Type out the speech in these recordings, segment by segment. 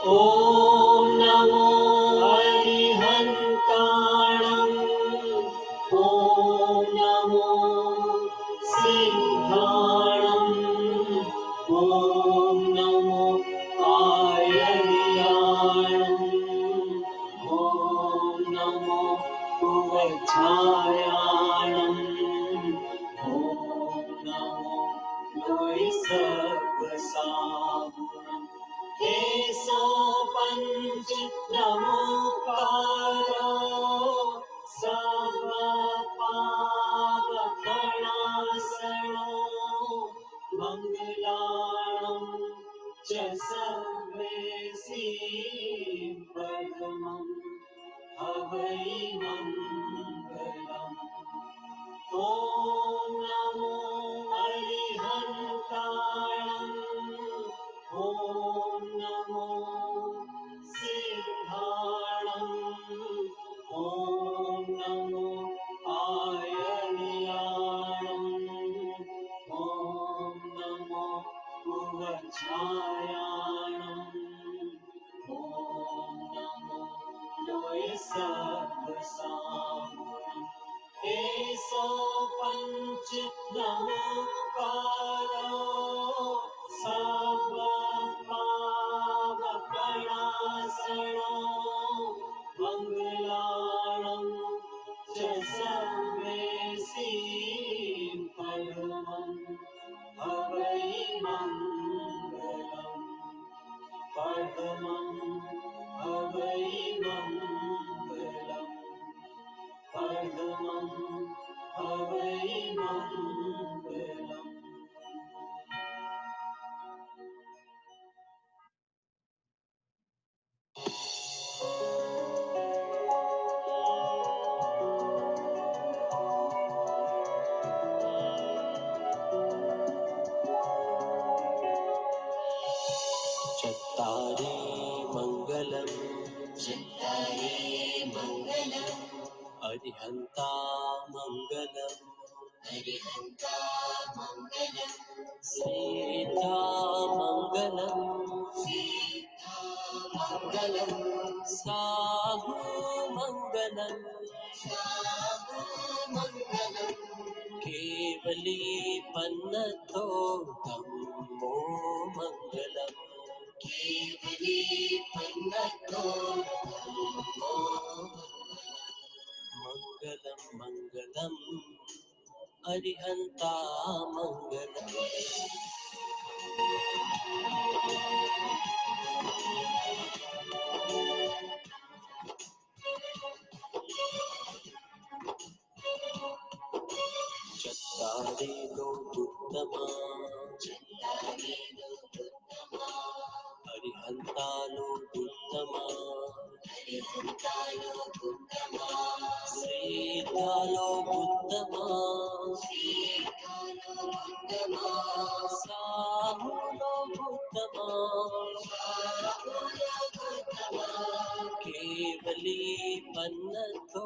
ॐ नमो हरिहन्ताणम् ॐ नमो सिंहाणम् ॐ नमो आयर्याणम् ॐ नमो कुवच्छायाणम् ॐ नमो लोहिसर्गसागुणम् केशो पञ्चनमोकारो सर्वपावकणासनो मङ्गलाणं च सर्वेशी परमं हवै मङ्गलम् ॐ नमो हरिहन्ताणम् ॐ नमो सिंहाणम् ॐ नमो आयर्याणम् ॐ नमो कुवच्छायाणम् ॐ नमो लोहिसर्गसागुणम् केशो पञ्चनमोकारो सर्वपावकणासनो मङ्गलाणं च सर्वेशी परमं हवै मङ्गलम् परमं हवै मङ्गलम् परमं हवै मङ्गलम् चत्तारि मङ्गलम् चत्तारि मङ्गलम् अरिहन्ता मङ्गलम् अरिहन्ता मङ्गलम् सीता मङ्गलम् सीता मङ्गलम् साहु मङ्गलम् साहु मङ्गलम् केवली पन्नतो धम्मो मङ्गलम् केवली पन्नतो धम्मो मङ्गलम् मङ्गलम् अरिहन्ता मङ्गलम् चत्तारि लोकुत्तमा चत्तारि लोकुत्तमा अरिहन्ता लोकुत्तमा अरिहन्ता लोकुत्तमा सीता लोकुत्तमा सीता लोकुत्तमा साहु लोकुत्तमा साहु लोकुत्तमा केवली पन्नतो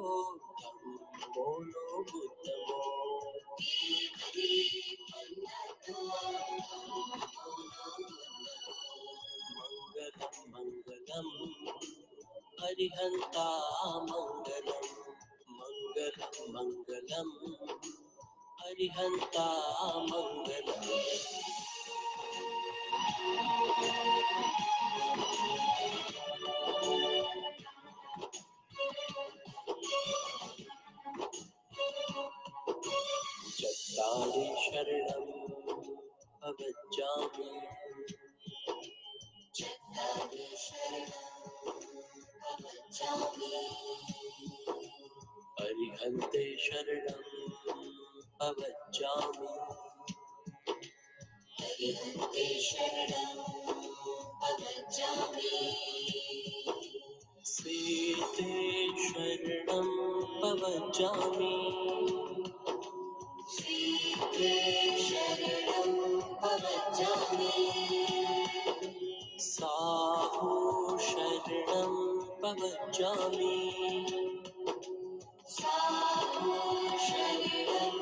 धम्मो लोकुत्तमो केवली पन्नतो मङ्गलं मङ्गलम् अरिहन्ता मङ्गलम् मङ्गलं मङ्गलम् अरिहन्ता मङ्गलम् चत्तारि शरणं अगच्छामि चत्तारि शरणं अगच्छामि अरिहन्ते शरणं अगच्छामि अरिहन्ते शरणं अगच्छामि सीते शरणं अगच्छामि सीते शरणं अगच्छामि साहु शरणं अगच्छामि साहु शरणं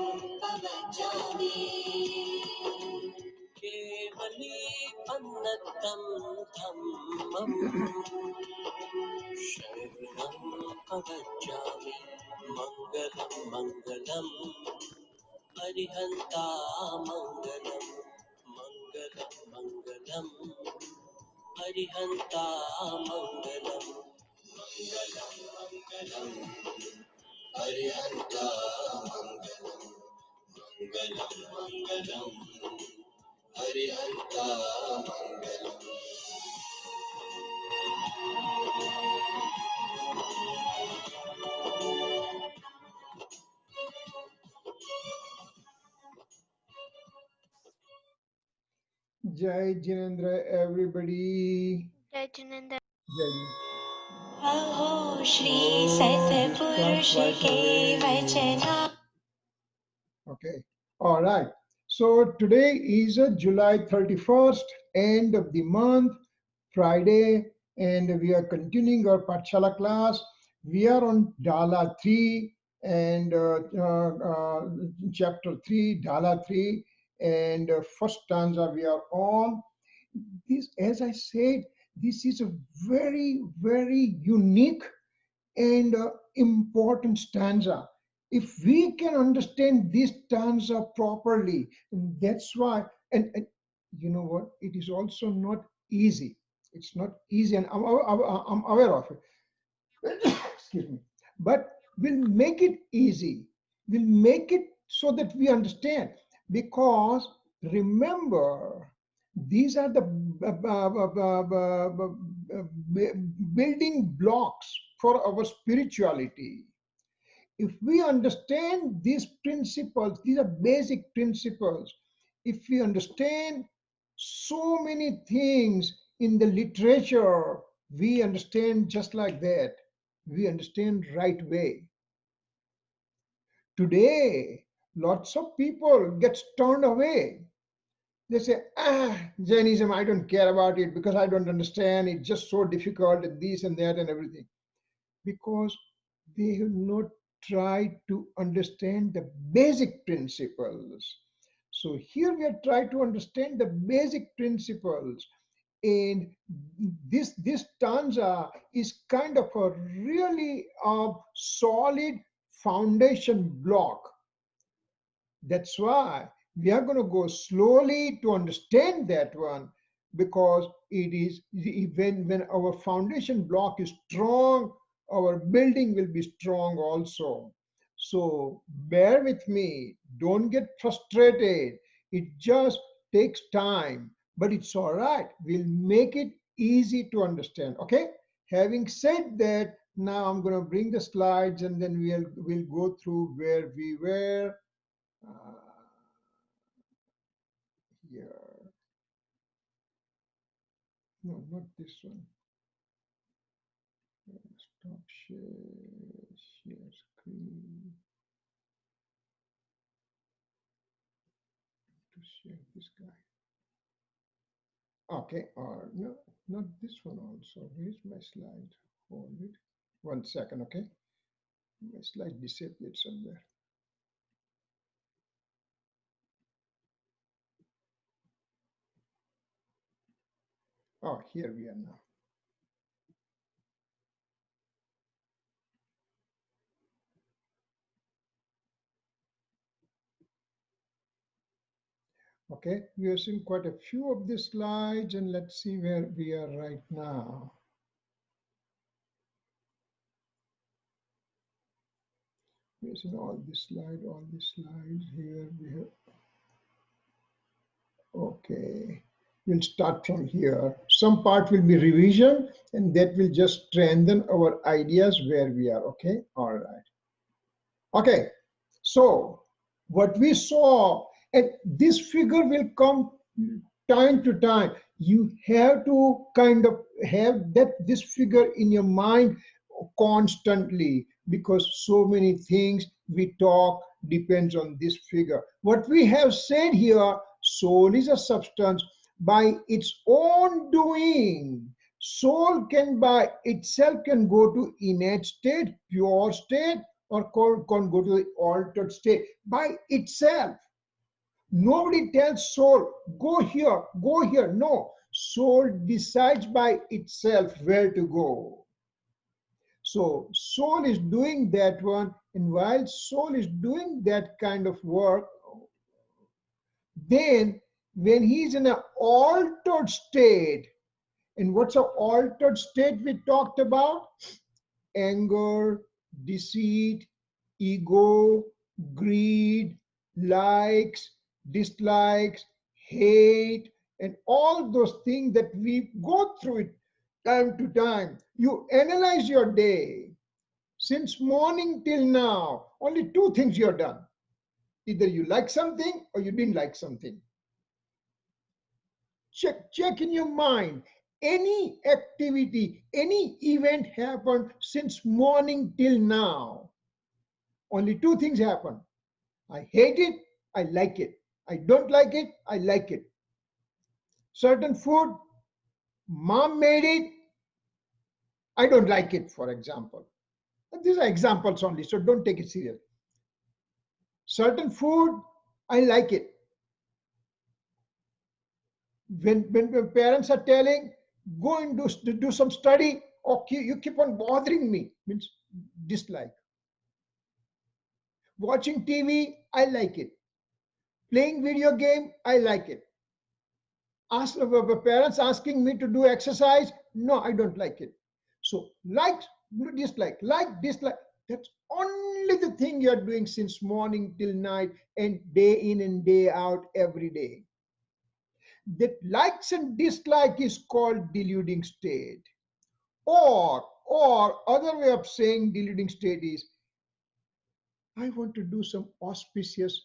अगच्छामि केवली पन्न सत्यं धम्मं शरणं प्रगच्छामि मङ्गलं मङ्गलं हरिहन्ता मङ्गलं मङ्गलं मङ्गलं हरिहन्ता मङ्गलं मङ्गलं मङ्गलं हरिहन्ता मङ्गलं मङ्गलं मङ्गलं हरिहन्ता मङ्गलम् Jai Jinendra, everybody. Jai Jinendra. Jai. अहो श्री सतपुरुष के वचना. Okay. All right. So today is July 31st, end of the month, Friday, and we are continuing our pathshala class. We are on dhala 3 and chapter 3, dhala 3, and first stanza we are on. This, as I said, this is a very, very unique and important stanza. If we can understand this stanza properly, that's why, and you know what, it is also not easy. It's not easy, and I'm aware of it. Excuse me. But we'll make it easy. We'll make it so that we understand. Because remember, these are the building blocks for our spirituality. If we understand these principles, these are basic principles. If we understand so many things in the literature, we understand just like that. We understand right way. Today, lots of people get turned away. They say, Jainism, I don't care about it because I don't understand. It's just so difficult and this and that and everything. Because they have not tried to understand the basic principles. So here we are trying to understand the basic principles. And this stanza is kind of a really solid foundation block. That's why we are going to go slowly to understand that one, because it is when our foundation block is strong, our building will be strong also. So bear with me, don't get frustrated. It just takes time, but it's all right. We'll make it easy to understand. Okay, having said that, now I'm going to bring the slides and then we'll go through where we were here. No, not this one. Stop share screen to share this guy. Okay, or no, not this one also. Where's my slide? Hold it. 1 second, okay? My slide disappeared somewhere. Oh, here we are now. Okay, we have seen quite a few of these slides, and let's see where we are right now. We have seen all these slides here. We have. Okay, we'll start from here. Some part will be revision, and that will just strengthen our ideas where we are. Okay, all right. Okay, so what we saw, and this figure will come time to time. You have to kind of have this figure in your mind constantly, because so many things we talk depends on this figure. What we have said here, soul is a substance by its own doing. Soul can by itself can go to innate state, pure state, or can go to the altered state by itself. Nobody tells soul, go here, go here. No, Soul decides by itself where to go. So soul is doing that one, and while soul is doing that kind of work, then when he's in an altered state, and what's an altered state we talked about? Anger, deceit, ego, greed, likes, dislikes, hate, and all those things that we go through it time to time. You analyze your day. Since morning till now, only two things you've done. Either you like something or you didn't like something. Check in your mind. Any activity, any event happened since morning till now. Only two things happen. I hate it, I like it. I don't like it, I like it. Certain food, mom made it, I don't like it, for example. These are examples only, so don't take it serious. Certain food, I like it. When parents are telling, go and do some study, okay, you keep on bothering me, means dislike. Watching TV, I like it. Playing video game, I like it. Parents asking me to do exercise, no, I don't like it. So like, dislike. That's only the thing you're doing since morning till night and day in and day out every day. That likes and dislike is called deluding state. Or other way of saying deluding state is, I want to do some auspicious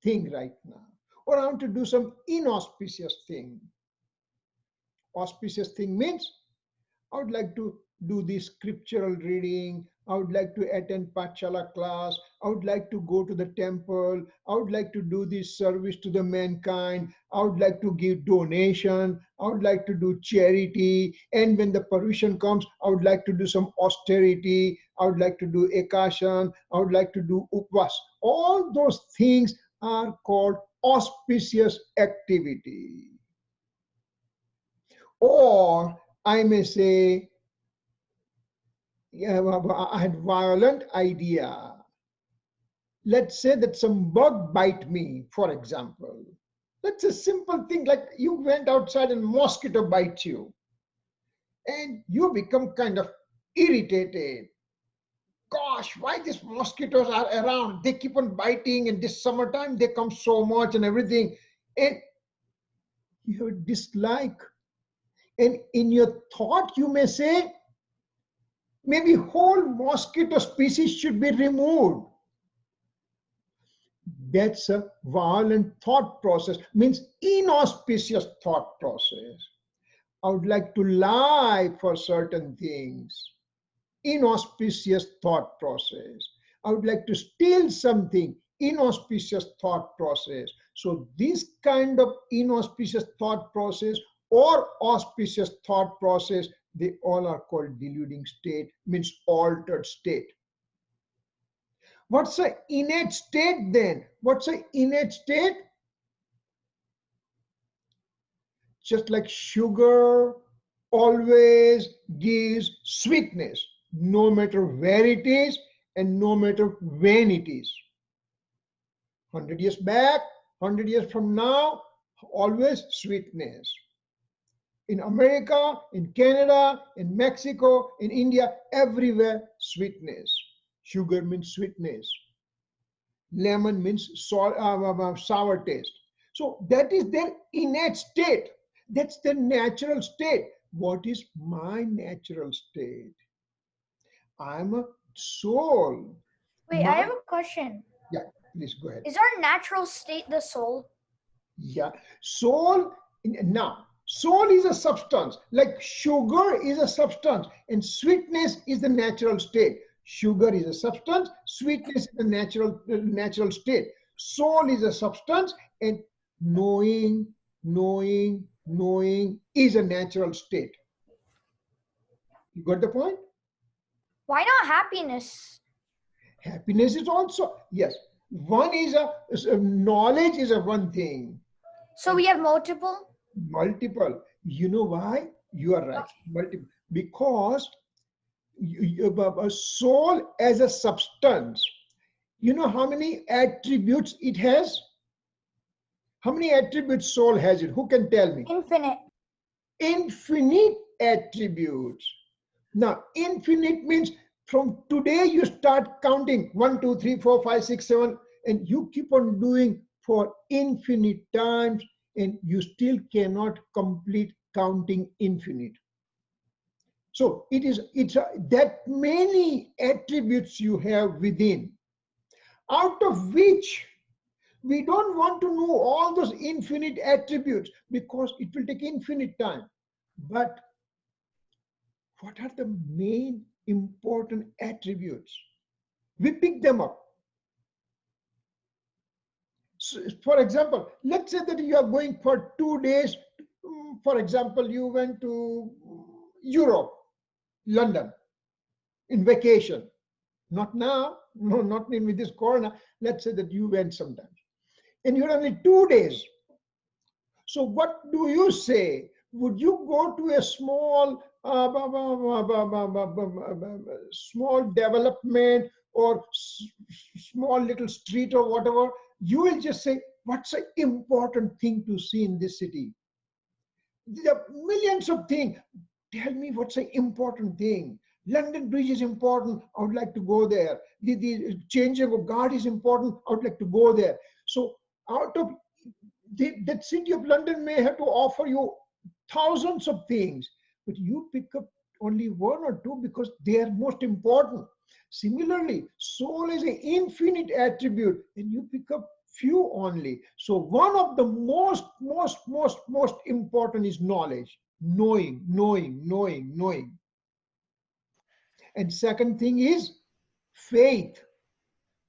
thing right now, or I want to do some inauspicious thing. Auspicious thing means I would like to do this scriptural reading. I would like to attend pathshala class. I would like to go to the temple. I would like to do this service to the mankind. I would like to give donation. I would like to do charity. And when the permission comes, I would like to do some austerity. I would like to do ekashan. I would like to do upvas. All those things are called auspicious activity. Or I may say, yeah, I had violent idea. Let's say that some bug bite me, for example. That's a simple thing, like you went outside and mosquito bites you, and you become kind of irritated. Gosh, why these mosquitoes are around? They keep on biting, and this summertime they come so much and everything. And you dislike. And in your thought, you may say, maybe whole mosquito species should be removed. That's a violent thought process, means inauspicious thought process. I would like to lie for certain things. Inauspicious thought process. I would like to steal something. Inauspicious thought process. So this kind of inauspicious thought process or auspicious thought process, they all are called deluding state, means altered state. What's an innate state then? What's an innate state? Just like sugar always gives sweetness, no matter where it is and no matter when it is. 100 years back, 100 years from now, always sweetness. In America, in Canada, in Mexico, in India, everywhere sweetness. Sugar means sweetness. Lemon means sour taste. So that is their innate state. That's their natural state. What is my natural state? I'm a soul. Wait, I have a question. Yeah, please go ahead. Is our natural state the soul? Yeah, soul. Now, soul is a substance. Like sugar is a substance, and sweetness is the natural state. Sugar is a substance, sweetness is the natural state. Soul is a substance, and knowing is a natural state. You got the point? Why not happiness? Happiness is also, yes. One is knowledge is a one thing. So we have multiple? Multiple. You know why? You are right. Okay. Because a soul as a substance, you know how many attributes it has? How many attributes soul has it? Who can tell me? Infinite. Infinite attributes. Now, infinite means from today you start counting 1, 2, 3, 4, 5, 6, 7, and you keep on doing for infinite times, and you still cannot complete counting infinite. So that many attributes you have within, out of which we don't want to know all those infinite attributes because it will take infinite time. But what are the main important attributes? We pick them up. So, for example, let's say that you are going for 2 days. For example, you went to Europe, London, in vacation. Not now, no, not in with this corona. Let's say that you went sometimes. And you're only 2 days. So what do you say? Would you go to a small development or small little street or whatever? You will just say, what's an important thing to see in this city? There are millions of things. Tell me what's an important thing. London Bridge is important. I would like to go there. The changing of guard is important. I would like to go there. So out of that city of London may have to offer you thousands of things, but you pick up only one or two because they are most important. Similarly, soul is an infinite attribute, and you pick up few only. So one of the most important is knowledge, knowing. And second thing is faith.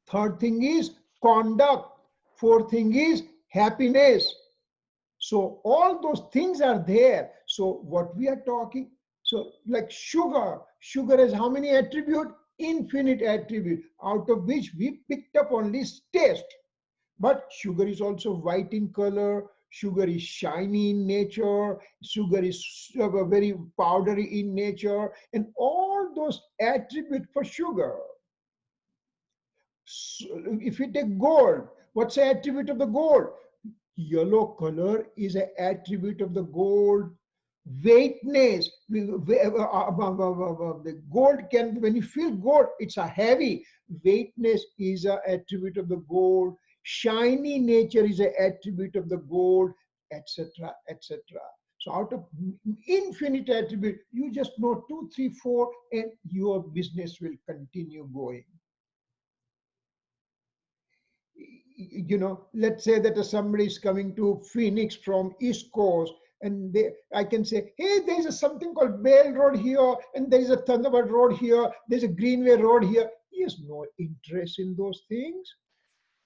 Third thing is conduct. Fourth thing is happiness. So all those things are there. So what we are talking, so like sugar has how many attribute? Infinite attribute, out of which we picked up only taste. But sugar is also white in color, sugar is shiny in nature, sugar is very powdery in nature, and all those attributes for sugar. So if we take gold, what's the attribute of the gold? Yellow color is an attribute of the gold. Weightness, the gold can, when you feel gold, it's a heavy. Weightness is an attribute of the gold. Shiny nature is an attribute of the gold, etc., etc. So out of infinite attribute, you just know 2, 3, 4, and your business will continue going. Let's say that somebody is coming to Phoenix from East Coast, and I can say, hey, there's something called Bale Road here, and there's a Thunderbird Road here, there's a Greenway Road here. He has no interest in those things.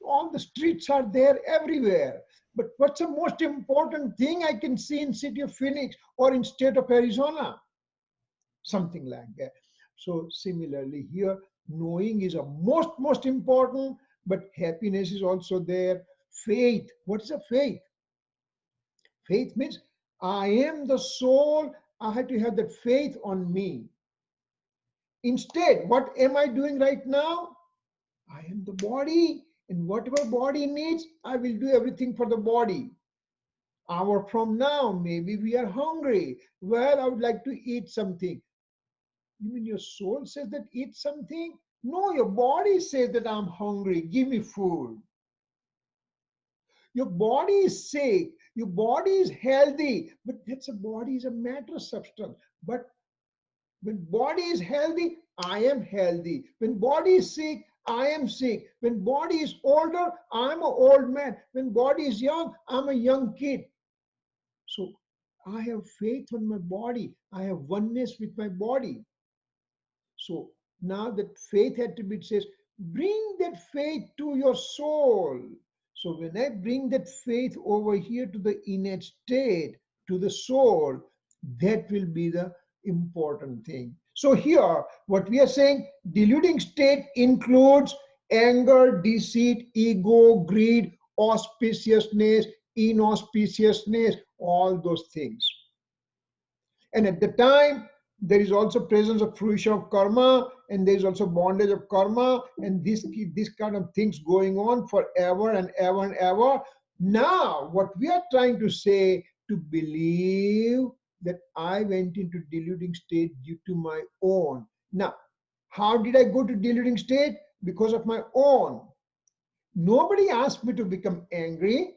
All the streets are there everywhere. But what's the most important thing I can see in city of Phoenix or in state of Arizona? Something like that. So similarly here, knowing is a most important, but happiness is also there. Faith, what is a faith? Faith means I am the soul, I have to have that faith on me. Instead, what am I doing right now? I am the body, and whatever body needs, I will do everything for the body. Hour from now, maybe we are hungry. Well, I would like to eat something. You mean your soul says that eat something? No, your body says that I'm hungry, give me food. Your body is sick, your body is healthy, but that's a body is a matter substance. But when body is healthy, I am healthy. When body is sick, I am sick. When body is older, I'm an old man. When body is young, I'm a young kid. So I have faith on my body. I have oneness with my body. So now that faith attribute says, bring that faith to your soul. So when I bring that faith over here to the innate state, to the soul, that will be the important thing. So here, what we are saying, deluding state includes anger, deceit, ego, greed, auspiciousness, inauspiciousness, all those things. And at the time, there is also presence of fruition of karma, and there is also bondage of karma, and this kind of things going on forever and ever and ever. Now, what we are trying to say, to believe that I went into deluding state due to my own. Now, how did I go to deluding state? Because of my own. Nobody asked me to become angry.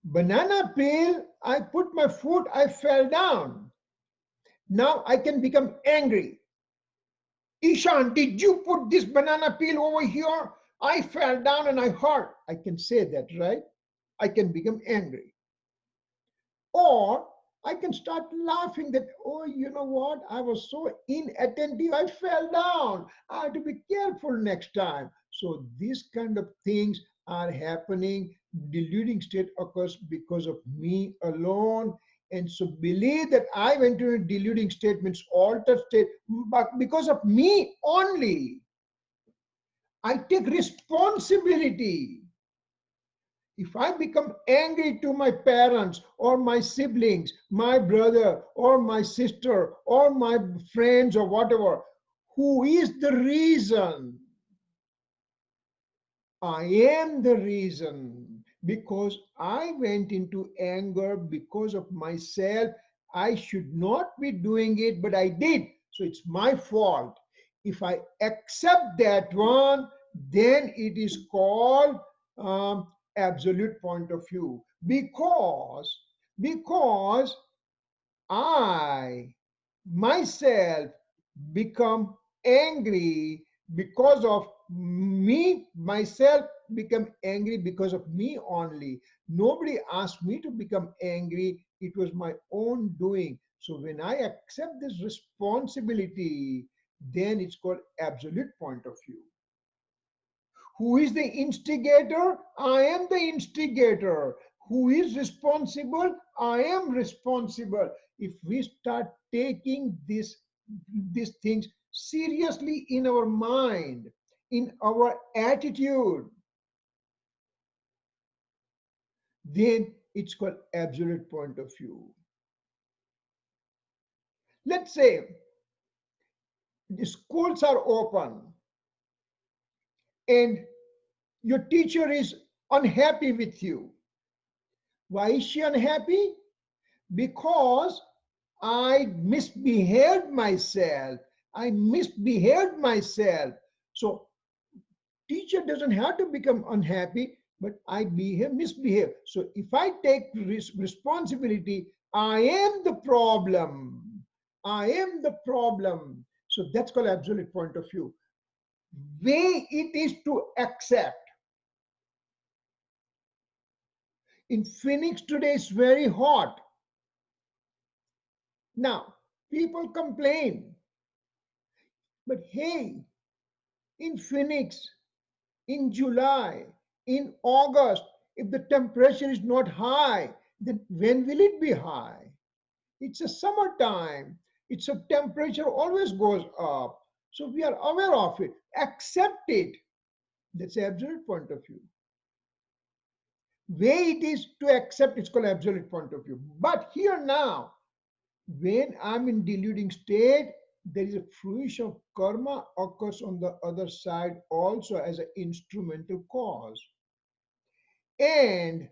Banana peel, I put my foot, I fell down. Now I can become angry. Ishan, did you put this banana peel over here? I fell down and I hurt. I can say that, right? I can become angry. Or I can start laughing that, oh, you know what? I was so inattentive, I fell down. I have to be careful next time. So these kind of things are happening. Deluding state occurs because of me alone. And so believe that I went to a deluding state means altered state, but because of me only. I take responsibility. If I become angry to my parents or my siblings, my brother or my sister or my friends or whatever, who is the reason? I am the reason, because I went into anger because of myself. I should not be doing it, but I did. So it's my fault. If I accept that one, then it is called absolute point of view. Because I myself become angry because of me, myself become angry because of me only. Nobody asked me to become angry. It was my own doing. So when I accept this responsibility, then it's called absolute point of view. Who is the instigator? I am the instigator. Who is responsible? I am responsible. If we start taking these things seriously in our mind, in our attitude, then it's called absolute point of view. Let's say the schools are open and your teacher is unhappy with you. Why is she unhappy? Because I misbehaved myself. I misbehaved myself. So teacher doesn't have to become unhappy, but I misbehave. So if I take responsibility, I am the problem. I am the problem. So that's called absolute point of view. Way it is to accept. In Phoenix today it's very hot. Now, people complain, but hey, in Phoenix, in July, in August, if the temperature is not high, then when will it be high? It's a summertime. It's a temperature always goes up. So we are aware of it. Accept it. That's the absolute point of view. Way it is to accept, it's called absolute point of view. But here now, when I'm in deluding state, there is a fruition of karma occurs on the other side also as an instrumental cause. And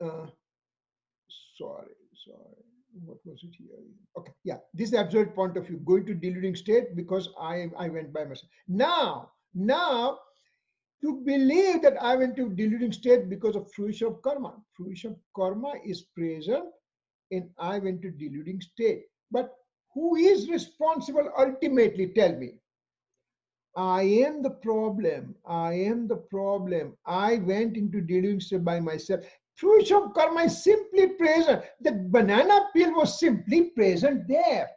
uh, sorry, what was it here? Okay, yeah, this is the absolute point of view, going to deluding state because I went by myself. Now, to believe that I went to deluding state because of fruition of karma. Fruition of karma is present and I went to deluding state. But who is responsible ultimately? Tell me. I am the problem. I am the problem. I went into deluding state by myself. Fruition of karma is simply present. The banana peel was simply present there.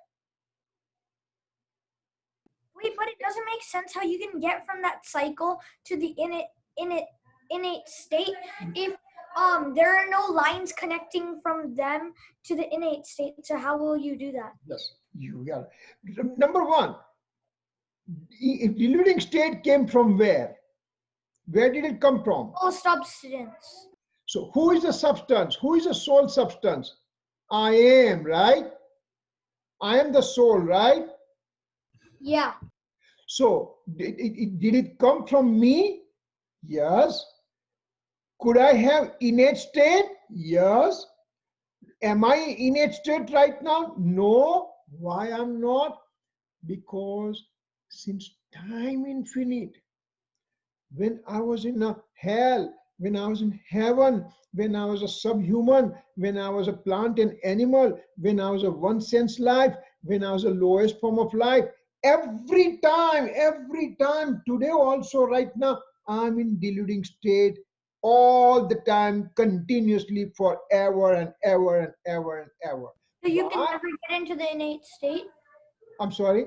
Wait, but it doesn't make sense how you can get from that cycle to the innate state if there are no lines connecting from them to the innate state. So how will you do that? Yes, you are. Number one, deluding state came from where? Where did it come from? Oh, substance. So who is the substance? Who is the soul substance? I am, right? I am the soul, right? Yeah. So did it come from me? Yes. Could I have innate state? Yes. Am I in innate state right now? No. Why I'm not? Because since time infinite, when I was in a hell, when I was in heaven, when I was a subhuman, when I was a plant and animal, when I was a one sense life, when I was a lowest form of life, every time, today also, right now, I'm in deluding state all the time, continuously, forever and ever and ever and ever. So you can Why? never get into the innate state. I'm sorry.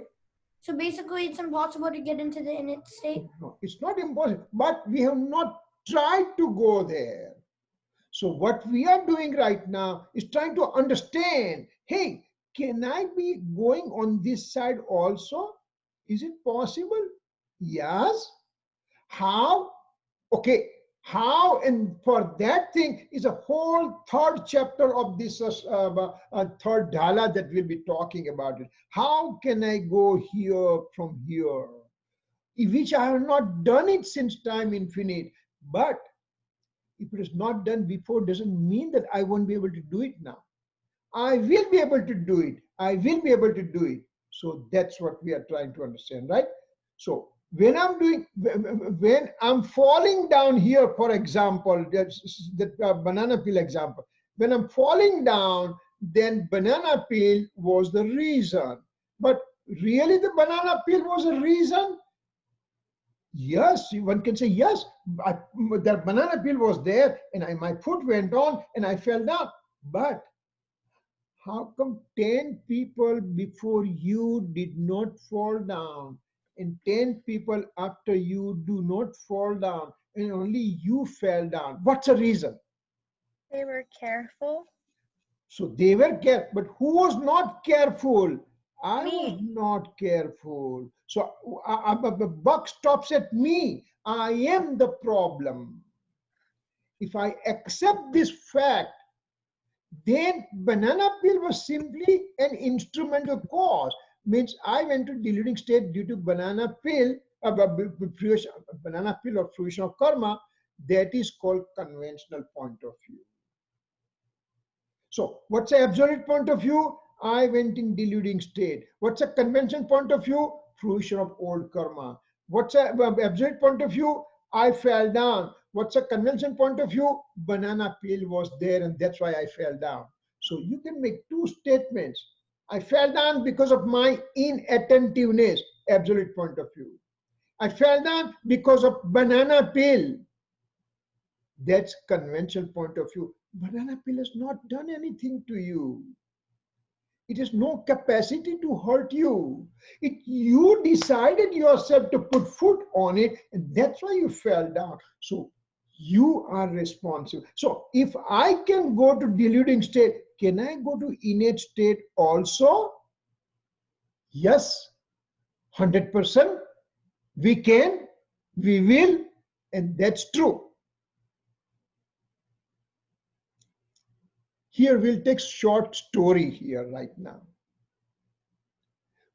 So basically, it's impossible to get into the innate state. No, it's not impossible, but we have not tried to go there. So what we are doing right now is trying to understand, hey, can I be going on this side also? Is it possible? Yes. How? Okay. How? And for that thing is a whole third chapter of this third dhala that we'll be talking about it. How can I go here from here? Which I have not done it since time infinite. But if it is not done before, doesn't mean that I won't be able to do it now. I will be able to do it. I will be able to do it. So that's what we are trying to understand, right? So when I'm falling down here, for example, that's the banana peel example. When I'm falling down, then banana peel was the reason. But really, the banana peel was a reason? Yes, one can say yes. The banana peel was there, and my foot went on, and I fell down. But how come 10 people before you did not fall down, and 10 people after you do not fall down, and only you fell down? What's the reason? They were careful. So they were careful, but who was not careful? I was Me. not careful. So the buck stops at me. I am the problem. If I accept this fact, then banana peel was simply an instrumental cause. Means I went to deluding state due to banana peel, banana peel or fruition of karma. That is called conventional point of view. So what's the absolute point of view? I went in deluding state. What's a convention point of view? Fruition of old karma. What's a absolute point of view? I fell down. What's a convention point of view? Banana peel was there and that's why I fell down. So you can make two statements. I fell down because of my inattentiveness, absolute point of view. I fell down because of banana peel. That's conventional point of view. Banana peel has not done anything to you. It has no capacity to hurt you. You decided yourself to put foot on it, and that's why you fell down. So you are responsible. So if I can go to deluding state, can I go to innate state also? Yes, 100%. We can, we will, and that's true. Here we'll take short story here right now.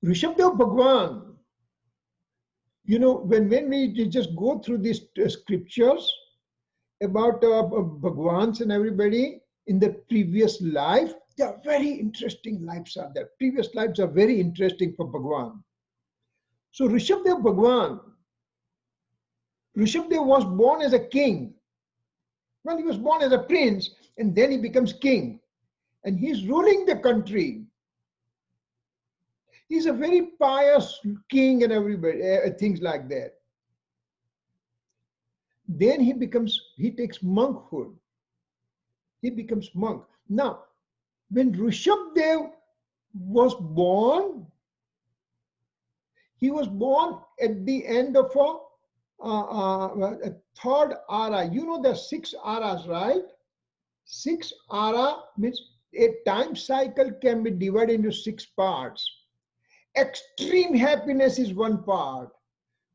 Rishabdev Bhagwan, when we just go through these scriptures about Bhagwans and everybody in the previous life, they are very interesting lives are there. Previous lives are very interesting for Bhagwan. So Rishabdev Bhagwan, Rishabdev was born as a king. Well, he was born as a prince and then he becomes king. And he's ruling the country. He's a very pious king and everybody, things like that. Then he takes monkhood. He becomes monk. Now, when Rishabdev was born, he was born at the end of a third ara. You know there are 6 aras, right? 6 ara means a time cycle can be divided into 6 parts. Extreme happiness is one part.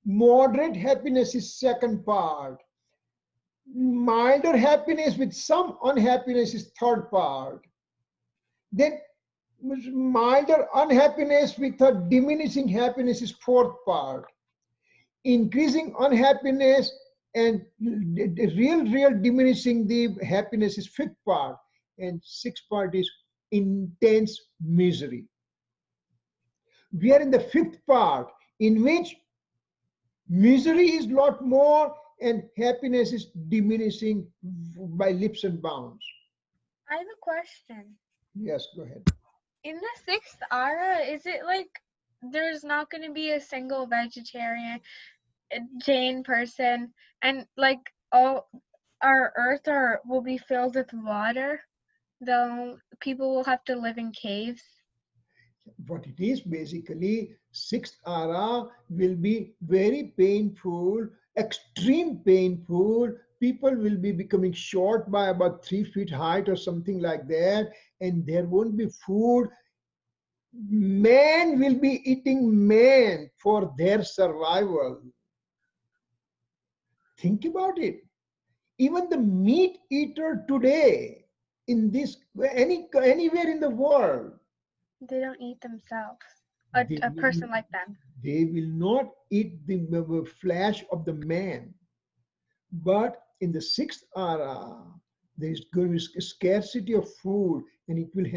Moderate happiness is second part. milder happiness with some unhappiness is third part. Then milder unhappiness with a diminishing happiness is fourth part. Increasing unhappiness and real diminishing the happiness is fifth part. And sixth part is intense misery. We are in the fifth part, in which misery is lot more and happiness is diminishing by leaps and bounds. I have a question. Yes, go ahead. In the sixth ara, is it like there's not going to be a single vegetarian, Jain person, and like all our earth will be filled with water? Though people will have to live in caves. What it is basically, sixth ara will be very painful, extreme painful. People will be becoming short by about 3 feet height or something like that, and there won't be food. Man will be eating man for their survival. Think about it. Even the meat eater today, in this anywhere in the world, They don't eat themselves. they A will, person like them. they will not eat the flesh of the man. But in the sixth ara, there is going to be scarcity of food, and it will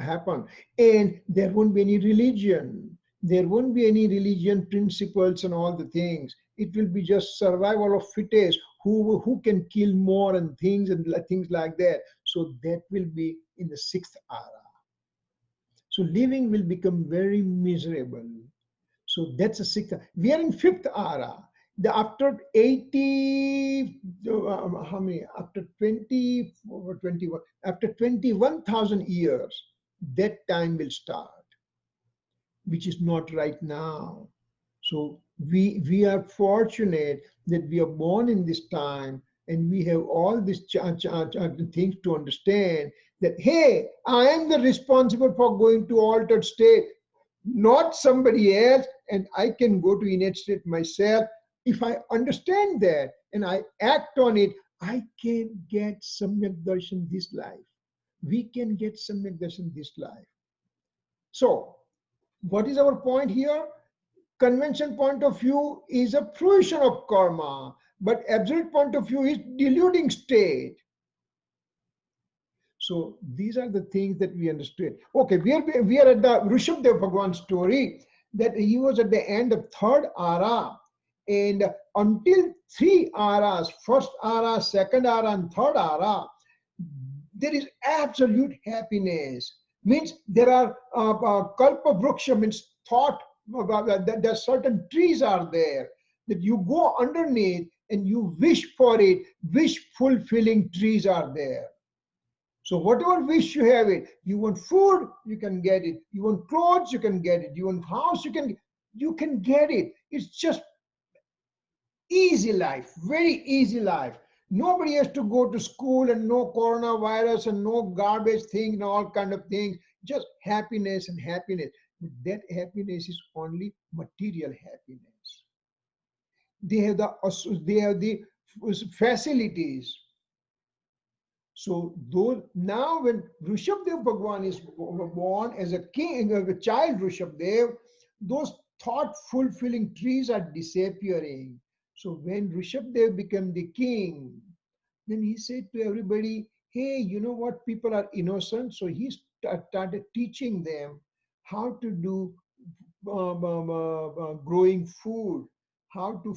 happen. And there won't be any religion. There won't be any religion principles and all the things. It will be just survival of fittest, who can kill more and things like that. So that will be in the sixth ara. So living will become very miserable. So that's a sixth. We are in fifth ara. After 80, how many? After 20, 21, after 21,000 years, that time will start, which is not right now. So we are fortunate that we are born in this time, and we have all these things to understand that, hey, I am the responsible for going to altered state, not somebody else, and I can go to innate state myself. If I understand that and I act on it, I can get Samyak Darshan this life. We can get Samyak Darshan this life. So, what is our point here? Convention point of view is a fruition of karma, but absolute point of view is deluding state. So these are the things that we understood. Okay, we are at the Rishabdev Bhagwan story, that he was at the end of third ara, and until three aras, first ara, second ara, and third ara, there is absolute happiness. Means there are kalpa vriksha, means thought, that there certain trees are there that you go underneath and you wish for it, wish fulfilling trees are there. So whatever wish you have it, you want food, you can get it. You want clothes, you can get it. You want house, you can get it. It's just easy life, very easy life. Nobody has to go to school, and no coronavirus and no garbage thing and all kind of things. Just happiness and happiness. That happiness is only material happiness. They have the facilities. So those, now when Rishabdev Bhagwan is born as a king, a child Rishabdev, those thought fulfilling trees are disappearing. So when Rishabdev became the king, then he said to everybody, hey, you know what, people are innocent. So he started teaching them how to do growing food, how to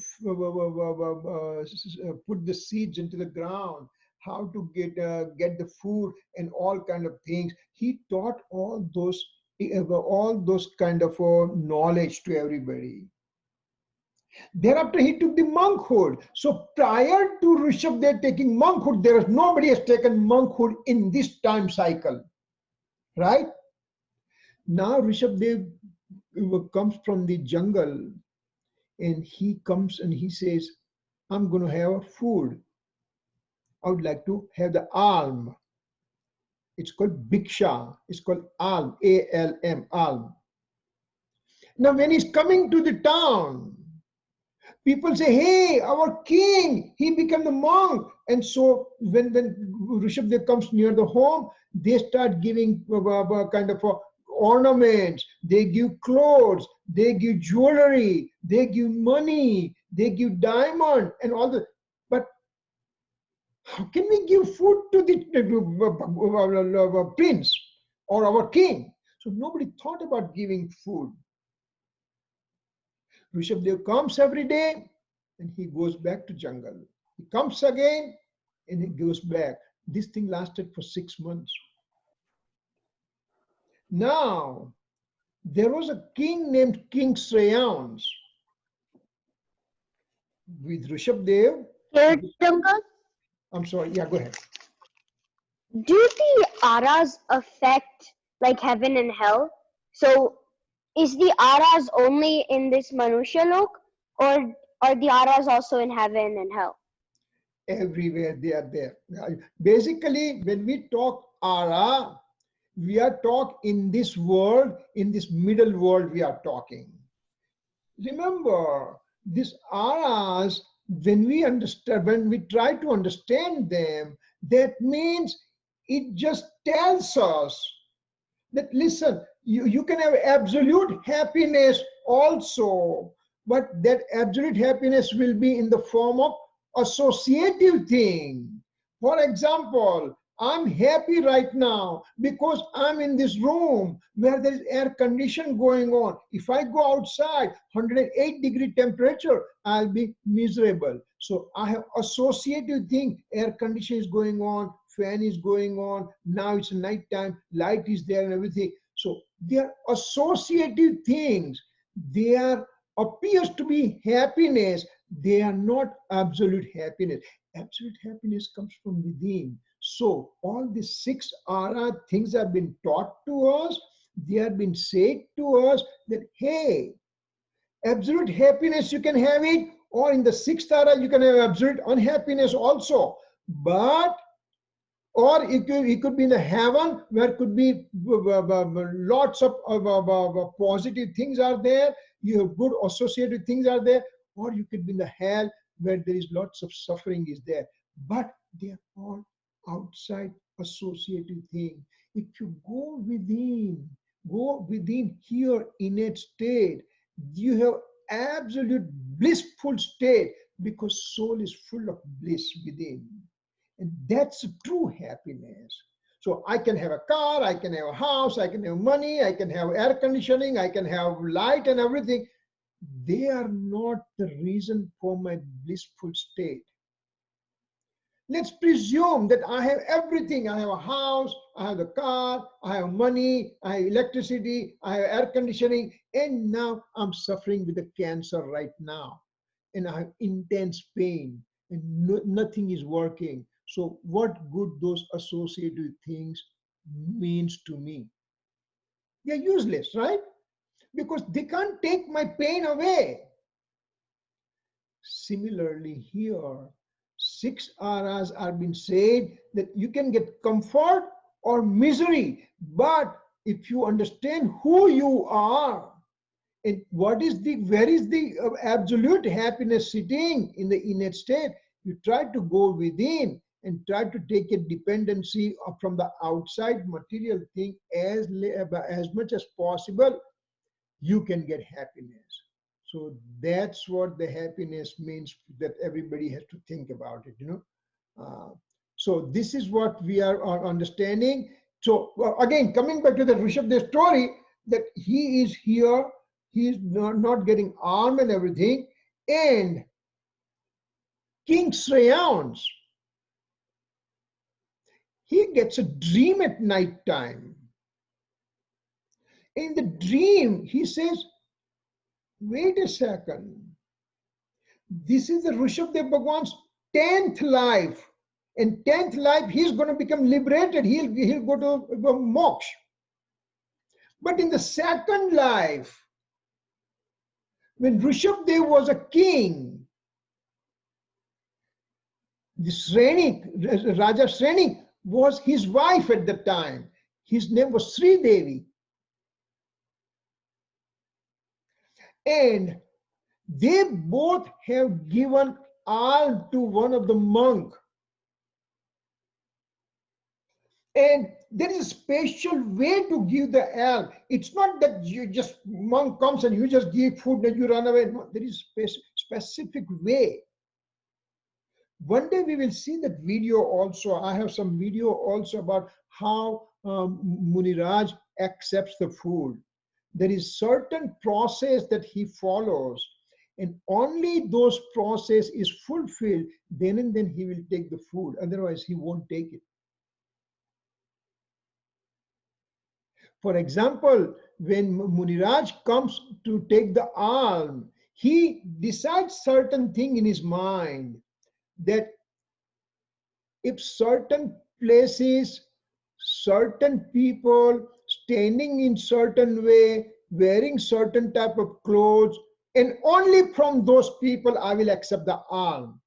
put the seeds into the ground, how to get the food and all kind of things. He taught all those kind of knowledge to everybody. Thereafter, he took the monkhood. So prior to Rishabdev taking monkhood, there is nobody has taken monkhood in this time cycle, right? Now Rishabdev comes from the jungle, and he comes and he says, I'm going to have food. I would like to have the alm. It's called Bhiksha. It's called alm, A-L-M, alm. Now, when he's coming to the town, People say, hey, our king, he became the monk. And so when Rishabdev comes near the home, they start giving kind of ornaments, they give clothes, they give jewelry, they give money, they give diamond and all the. But how can we give food to the prince or our king? So nobody thought about giving food. Rishabdev comes every day and he goes back to jungle. He comes again and he goes back. This thing lasted for 6 months. Now, there was a king named King Shreyans with Rishabdev. Tirthankar, I'm sorry, yeah, go ahead. do the aras affect like heaven and hell? So is the aras only in this Manusha lok, or are the aras also in heaven and hell? Everywhere they are there. Basically, when we talk ara, we are talk in this world, in this middle world we are talking. Remember, these aras, when we understand, when we try to understand them, that means it just tells us that listen, you can have absolute happiness also, but that absolute happiness will be in the form of associative thing. For example, I'm happy right now because I'm in this room where there is air condition going on. If I go outside 108-degree temperature, I'll be miserable. So I have associative thing. Air condition is going on, fan is going on, now it's night time, light is there and everything. So they are associative things. They are appears to be happiness. They are not absolute happiness. Absolute happiness comes from within. So all these 6 ara things have been taught to us. They have been said to us that, hey, absolute happiness you can have it, or in the 6th ara you can have absolute unhappiness also. But or it could be in the heaven where could be lots of positive things are there, you have good associated things are there, or you could be in the hell where there is lots of suffering is there. But they are all outside associated thing. If you go within here innate state, you have absolute blissful state because soul is full of bliss within. And that's true happiness. So I can have a car, I can have a house, I can have money, I can have air conditioning, I can have light and everything. They are not the reason for my blissful state. Let's presume that I have everything. I have a house, I have a car, I have money, I have electricity, I have air conditioning, and now I'm suffering with a cancer right now. And I have intense pain and nothing is working. So what good those associated things means to me? They're useless, right? Because they can't take my pain away. Similarly here, 6 aras are being said that you can get comfort or misery, but if you understand who you are and where is the absolute happiness sitting in the innate state, you try to go within and try to take a dependency from the outside material thing as much as possible, you can get happiness. So that's what the happiness means, that everybody has to think about it, so this is what we are understanding. So again, coming back to the Rishabdev story, that he is here, he is not getting armed and everything, and King Shreyans, he gets a dream at night time. In the dream, he says, wait a second, this is the Rishabdev Bhagwan's 10th life. In 10th life, he's going to become liberated. He'll go to moksha. But in the second life, when Rishabdev was a king, Raja Shreni was his wife at the time. His name was Sri Devi. And They both have given alms to one of the monk. And there is a special way to give the alms. It's not that you just, monk comes and you just give food and you run away. No, there is a specific way. One day we will see that video also. I have some video also about how Muniraj accepts the food. There is certain process that he follows, and only those process is fulfilled, then and then he will take the food. Otherwise, he won't take it. For example, when Muniraj comes to take the alms, he decides certain thing in his mind that if certain places, certain people standing in certain way, wearing certain type of clothes, and only from those people I will accept the alms.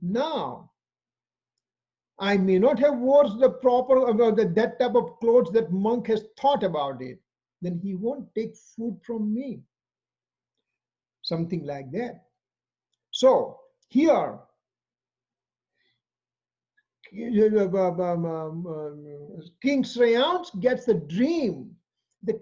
Now, I may not have worn the proper that type of clothes that monk has thought about it. Then he won't take food from me. Something like that. So here, King Shreyans gets the dream. The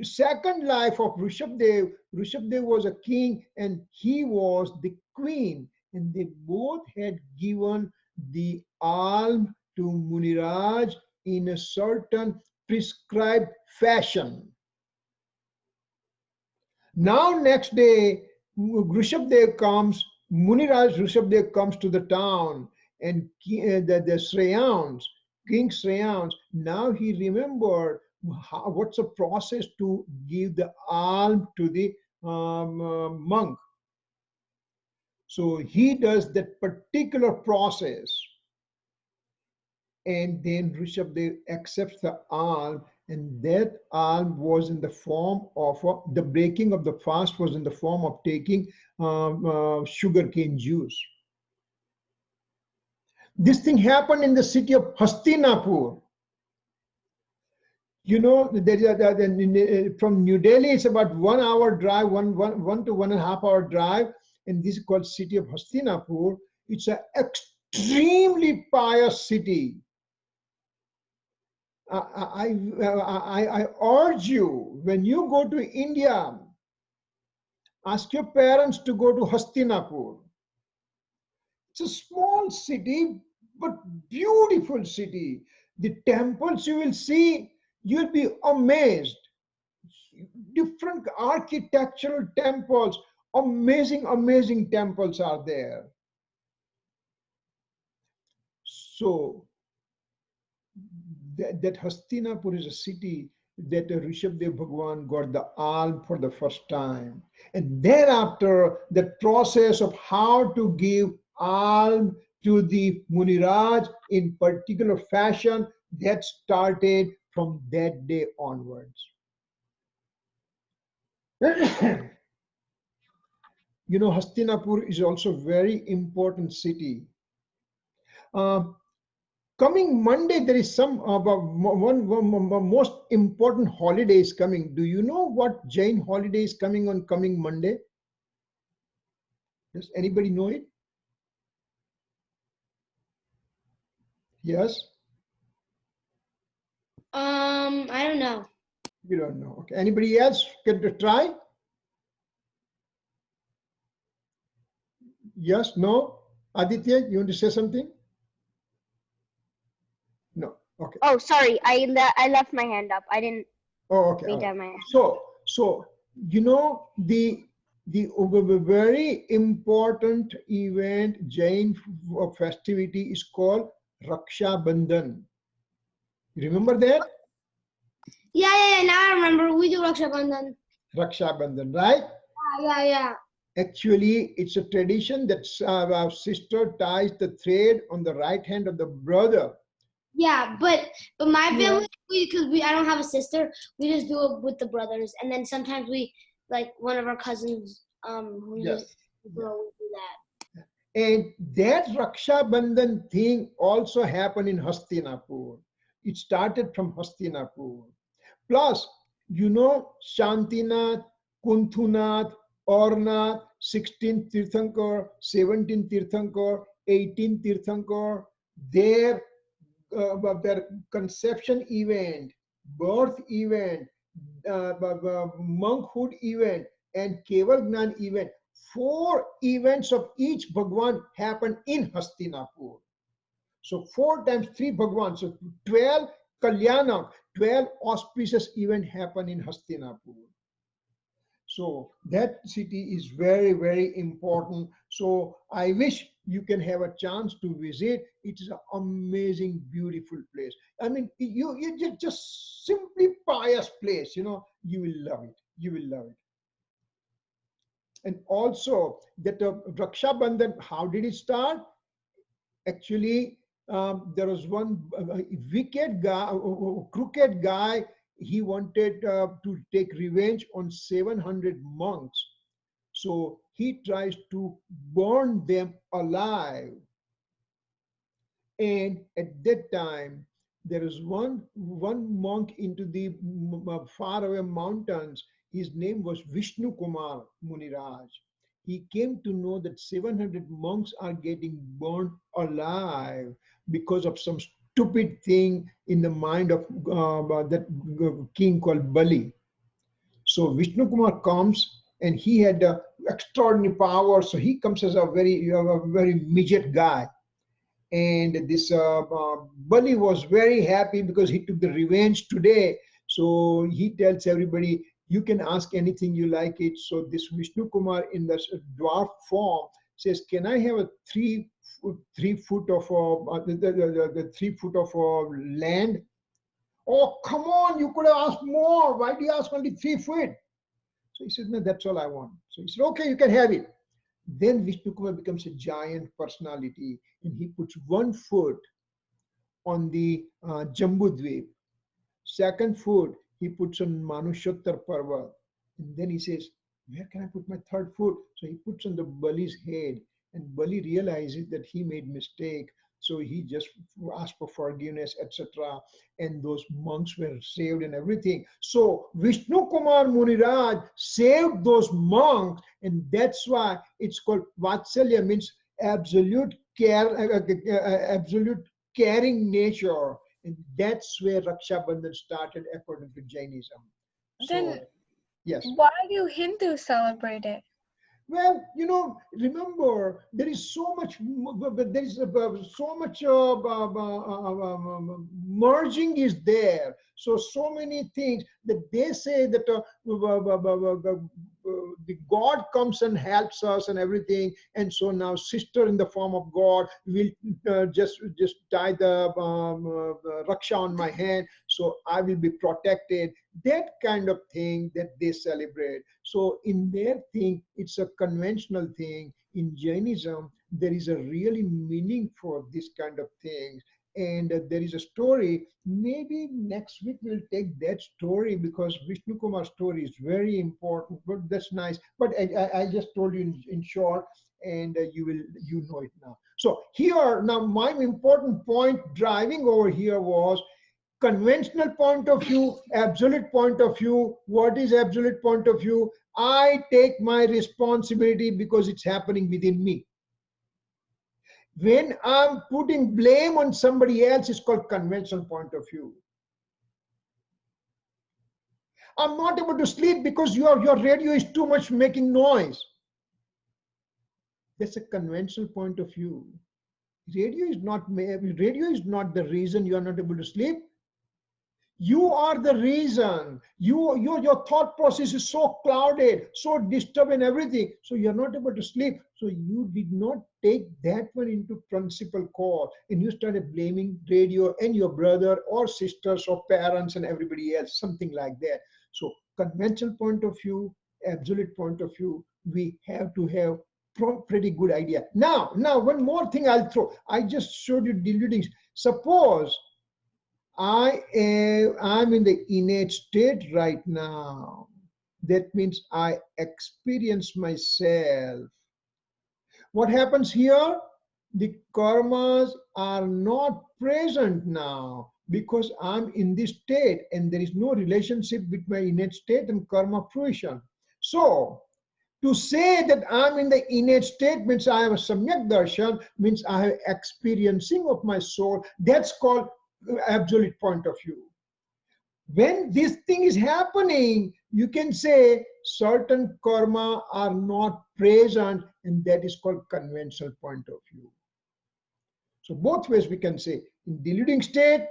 second life of Rishabdev, Rishabdev was a king and he was the queen, and they both had given the alms to Muniraj in a certain prescribed fashion. Now next day, Rishabdev comes, Muniraj Rishabdev comes to the town, and the Shreyans, King Shreyans, now he remembered what's the process to give the alms to the monk. So he does that particular process, and then Rishabdev accepts the alms, and that alms was in the form of the breaking of the fast was in the form of taking sugarcane juice. This thing happened in the city of Hastinapur. You know, from New Delhi, it's about 1 hour drive, one to 1.5 hour drive, and this is called city of Hastinapur. It's an extremely pious city. I urge you, when you go to India, ask your parents to go to Hastinapur. It's a small city, but beautiful city. The temples you will see, you'll be amazed. Different architectural temples, amazing temples are there. So that Hastinapur is a city that Rishabdev Bhagwan got the alms for the first time. And thereafter, the process of how to give alms to the Muniraj in particular fashion, that started from that day onwards. You know, Hastinapur is also a very important city. Coming Monday, there is some one most important holiday is coming. Do you know what Jain holiday is coming on coming Monday? Does anybody know it? Yes? I don't know. You don't know. Okay. Anybody else can try? Yes? No? Aditya, you want to say something? No. Okay. Oh, sorry. I left my hand up. I didn't Oh, okay. mean to All have right. my hand. So you know the very important event Jain festivity is called Raksha Bandhan. You remember that? Yeah. Now I remember. We do Raksha Bandhan. Raksha Bandhan, right? Yeah. Actually, it's a tradition that our sister ties the thread on the right hand of the brother. Yeah, but my family, because I don't have a sister, we just do it with the brothers, and then sometimes we like one of our cousins who's Yes. a girl, we do that. And that Raksha Bandhan thing also happened in Hastinapur. It started from Hastinapur. Plus, you know, Shantinath, Kuntunath, Orna, 16th Tirthankar, 17th Tirthankar, 18th Tirthankar, their, their conception event, birth event, monkhood event, and Keval Gnan event. 4 events of each Bhagwan happened in Hastinapur. So 4 times 3 Bhagwan. So 12 Kalyana, 12 auspicious event happen in Hastinapur. So that city is very, very important. So I wish you can have a chance to visit. It is an amazing, beautiful place. I mean, you just simply pious place. You will love it. You will love it. And also that Raksha Bandhan, how did it start? Actually, there was one wicked guy, crooked guy. He wanted to take revenge on 700 monks. So he tries to burn them alive. And at that time, there is one monk into the faraway mountains. His name was Vishnu Kumar Muniraj. He came to know that 700 monks are getting burned alive because of some stupid thing in the mind of that king called Bali. So Vishnu Kumar comes and he had extraordinary power. So he comes as a very midget guy. And this Bali was very happy because he took the revenge today. So he tells everybody, you can ask anything you like it. So this Vishnu Kumar in the dwarf form says, can I have a 3 foot of the 3 foot of land? Oh, come on, you could have asked more. Why do you ask only 3 feet? So he says, no, that's all I want. So he said, okay, you can have it. Then Vishnu Kumar becomes a giant personality and he puts 1 foot on the Jambudvip. Second foot, he puts on Manushottar Parvat. And then he says, where can I put my 3rd foot? So he puts on the Bali's head, and Bali realizes that he made mistake. So he just asked for forgiveness, etc. And those monks were saved and everything. So Vishnu Kumar Muniraj saved those monks, and that's why it's called Vatsalya, means absolute care, absolute caring nature. And that's where Raksha Bandhan started according to Jainism. Then So, yes. why do Hindus celebrate it? Well, remember there is so much, there is so much merging is there. So many things that they say that the God comes and helps us and everything, and so now sister in the form of God will just tie the raksha on my hand, so I will be protected. That kind of thing that they celebrate. So in their thing, it's a conventional thing. In Jainism, there is a really meaning for this kind of things. And there is a story. Maybe next week we'll take that story because Vishnu Kumar's story is very important. But that's nice. But I just told you in short, and you know it now. So here now, my important point driving over here was conventional point of view, absolute point of view. What is absolute point of view? I take my responsibility because it's happening within me. When I'm putting blame on somebody else, it's called conventional point of view. I'm not able to sleep because your radio is too much making noise. That's a conventional point of view. Radio is not the reason you are not able to sleep. You are the reason. Your thought process is so clouded, so disturbed and everything. So you're not able to sleep. So you did not take that one into principal call. And you started blaming radio and your brother or sisters or parents and everybody else, something like that. So conventional point of view, absolute point of view, we have to have pretty good idea. Now, one more thing I'll throw. I just showed you deluding. Suppose I'm in the innate state right now. That means I experience myself. What happens here? The karmas are not present now because I'm in this state and there is no relationship between my innate state and karma fruition. So To say that I'm in the innate state means I have a samyak darshan, means I have experiencing of my soul. That's called absolute point of view. When this thing is happening, you can say certain karma are not present, and that is called conventional point of view. So both ways we can say, in deluding state,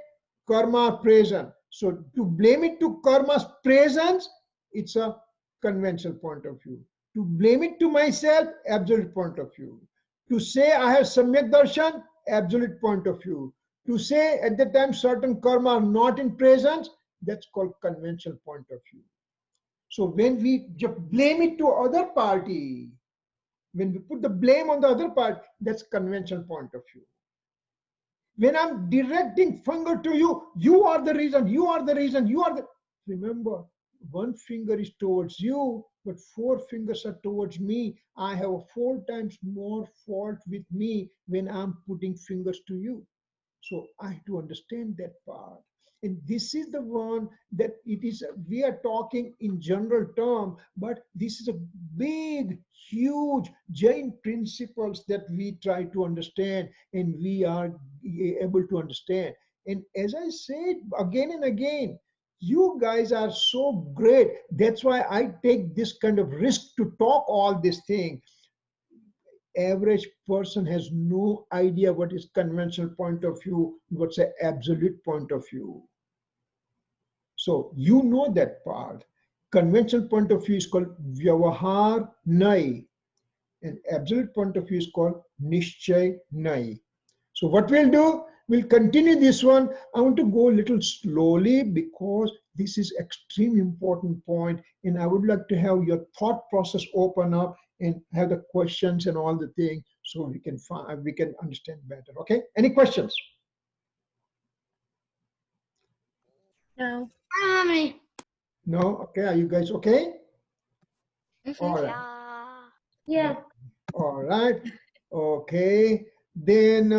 karma present. So to blame it to karma's presence, it's a conventional point of view. To blame it to myself, absolute point of view. To say I have samyak darshan, absolute point of view. To say at the time certain karma are not in presence, that's called conventional point of view. So when we just blame it to other party, when we put the blame on the other part, that's conventional point of view. When I'm directing finger to you, you are the reason, you are the reason, you are the. Remember, one finger is towards you, but four fingers are towards me. I have 4 times more fault with me when I'm putting fingers to you. So I have to understand that part. And this is the one that it is, we are talking in general term, but this is a big, huge Jain principles that we try to understand and we are able to understand. And as I said again and again, you guys are so great. That's why I take this kind of risk to talk all these things. Average person has no idea what is conventional point of view, what's an absolute point of view. So you know that part. Conventional point of view is called vyavahar nai, and absolute point of view is called nishchay nai. So what we'll do, we'll continue this one. I want to go a little slowly because this is extremely important point, and I would like to have your thought process open up and have the questions and all the things so we can understand better. Okay? Any questions? No. Mommy. No? Okay. Are you guys okay? Mm-hmm. All right. Yeah. Yeah. All right. Okay. Then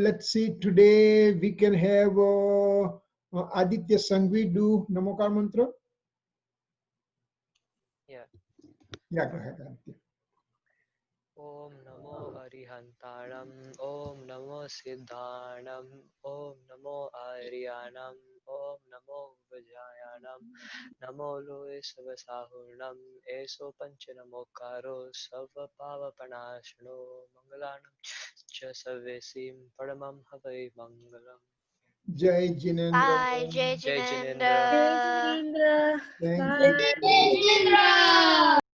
let's see. Today we can have Aditya Sangvi do Namokar mantra. Yeah. Yeah, go ahead, Aditya. Om Namo Arihantaram. Om Namo Siddhanam. Om Namo Aryanam. Om Namo Vajayanam. Namo Loe Savasahurnam. Eso Panchanamokaro Sava Pava Panashano. Mangalanam Cha Savesim Paramam Havai Mangalam. Jai Jinendra. Bye, Jay Jai Jinendra. Jinendra. Jai Jinendra. Thank Bye. you. Jai Jindra.